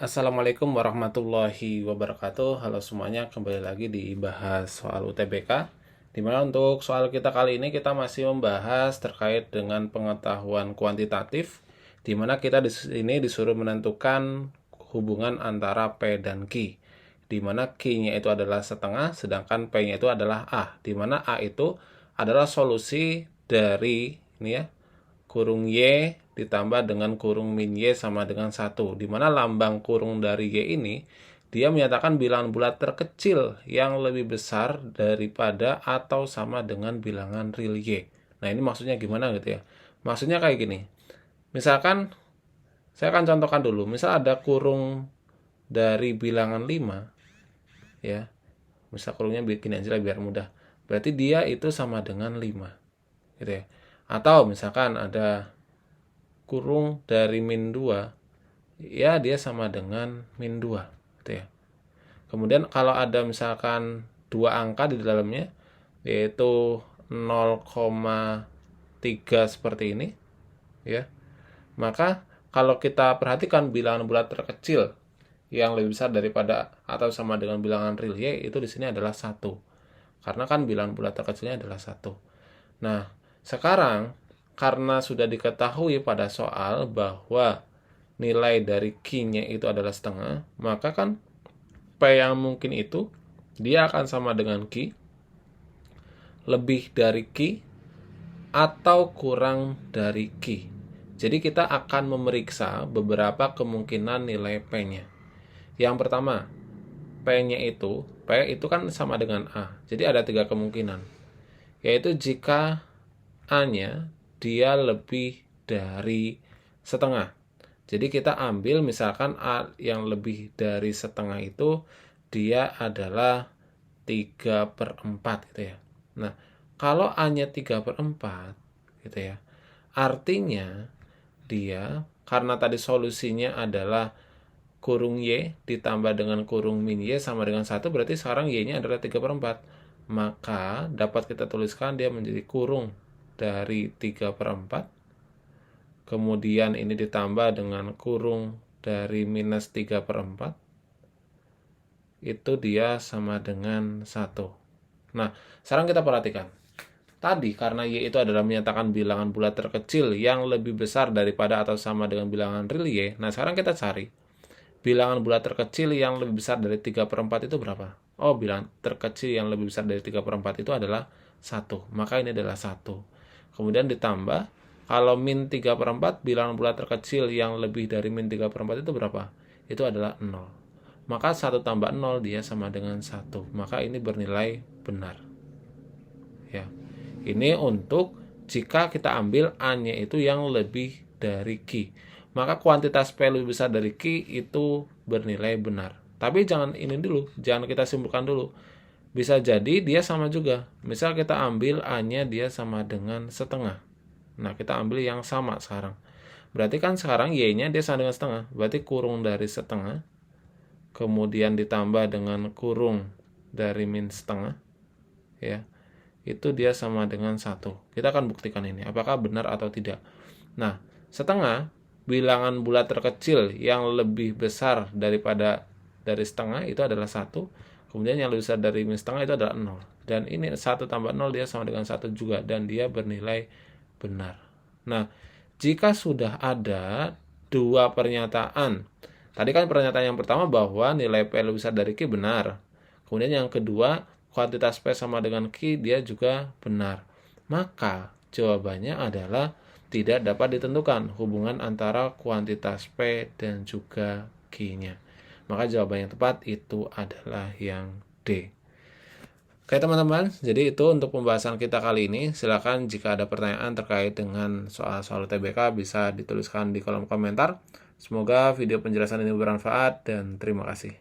Assalamualaikum warahmatullahi wabarakatuh. Halo semuanya, kembali lagi di Bahas Soal UTBK. Dimana untuk soal kita kali ini kita masih membahas terkait dengan pengetahuan kuantitatif, dimana kita di sini disuruh menentukan hubungan antara P dan Q. Dimana Q-nya itu adalah setengah, sedangkan P-nya itu adalah A. Dimana A itu adalah solusi dari ini ya, kurung Y ditambah dengan kurung min Y sama dengan 1. Dimana lambang kurung dari Y ini, dia menyatakan bilangan bulat terkecil yang lebih besar daripada atau sama dengan bilangan real Y. Nah, ini maksudnya gimana gitu ya? Maksudnya kayak gini. Misalkan, saya akan contohkan dulu. Misal ada kurung dari bilangan 5, ya. Misal kurungnya bikin aja biar mudah. Berarti dia itu sama dengan 5. Gitu ya. Atau misalkan ada kurung dari min 2, ya dia sama dengan min 2 gitu ya. Kemudian kalau ada misalkan dua angka di dalamnya, yaitu 0,3 seperti ini ya, maka kalau kita perhatikan bilangan bulat terkecil yang lebih besar daripada atau sama dengan bilangan real Y itu di sini adalah 1. Karena kan bilangan bulat terkecilnya adalah 1. Nah, sekarang karena sudah diketahui pada soal bahwa nilai dari Q-nya itu adalah setengah, maka kan P yang mungkin itu dia akan sama dengan Q, lebih dari Q, atau kurang dari Q. Jadi kita akan memeriksa beberapa kemungkinan nilai P-nya. Yang pertama, P-nya itu, P itu kan sama dengan A. Jadi ada 3 kemungkinan. Yaitu jika A-nya dia lebih dari setengah. Jadi kita ambil misalkan A yang lebih dari setengah itu dia adalah 3/4 gitu ya. Nah, kalau A-nya 3/4 gitu ya, artinya dia karena tadi solusinya adalah kurung Y ditambah dengan kurung min Y sama dengan 1, berarti sekarang Y-nya adalah 3/4. Maka dapat kita tuliskan dia menjadi kurung dari 3/4, kemudian ini ditambah dengan kurung dari minus 3/4, itu dia sama dengan 1. Nah, sekarang kita perhatikan. Tadi karena Y itu adalah menyatakan bilangan bulat terkecil yang lebih besar daripada atau sama dengan bilangan real Y. Nah, sekarang kita cari bilangan bulat terkecil yang lebih besar dari 3/4 itu berapa? Oh, bilangan terkecil yang lebih besar dari 3/4 itu adalah 1. Maka ini adalah 1. Kemudian ditambah, kalau min 3/4, bilangan bulat terkecil yang lebih dari min 3/4 itu berapa? Itu adalah 0. Maka 1 tambah 0 dia sama dengan 1. Maka ini bernilai benar. Ya. Ini untuk jika kita ambil A-nya itu yang lebih dari Q. Maka kuantitas P lebih besar dari Q itu bernilai benar. Tapi jangan ini dulu, jangan kita simpulkan dulu. Bisa jadi dia sama juga. Misal kita ambil A-nya dia sama dengan setengah. Nah, kita ambil yang sama sekarang. Berarti kan sekarang Y-nya dia sama dengan setengah. Berarti kurung dari setengah, kemudian ditambah dengan kurung dari min setengah, ya, itu dia sama dengan 1. Kita akan buktikan ini, apakah benar atau tidak. Nah, setengah, bilangan bulat terkecil yang lebih besar daripada dari setengah itu adalah 1. Kemudian yang lebih besar dari min setengah itu adalah 0. Dan ini 1 tambah 0 dia sama dengan 1 juga. Dan dia bernilai benar. Nah, jika sudah ada dua pernyataan. Tadi kan pernyataan yang pertama bahwa nilai P lebih besar dari Q benar. Kemudian yang kedua, kuantitas P sama dengan Q dia juga benar. Maka jawabannya adalah tidak dapat ditentukan hubungan antara kuantitas P dan juga Q-nya. Maka jawaban yang tepat itu adalah yang D. Oke teman-teman, jadi itu untuk pembahasan kita kali ini. Silakan jika ada pertanyaan terkait dengan soal-soal UTBK bisa dituliskan di kolom komentar. Semoga video penjelasan ini bermanfaat dan terima kasih.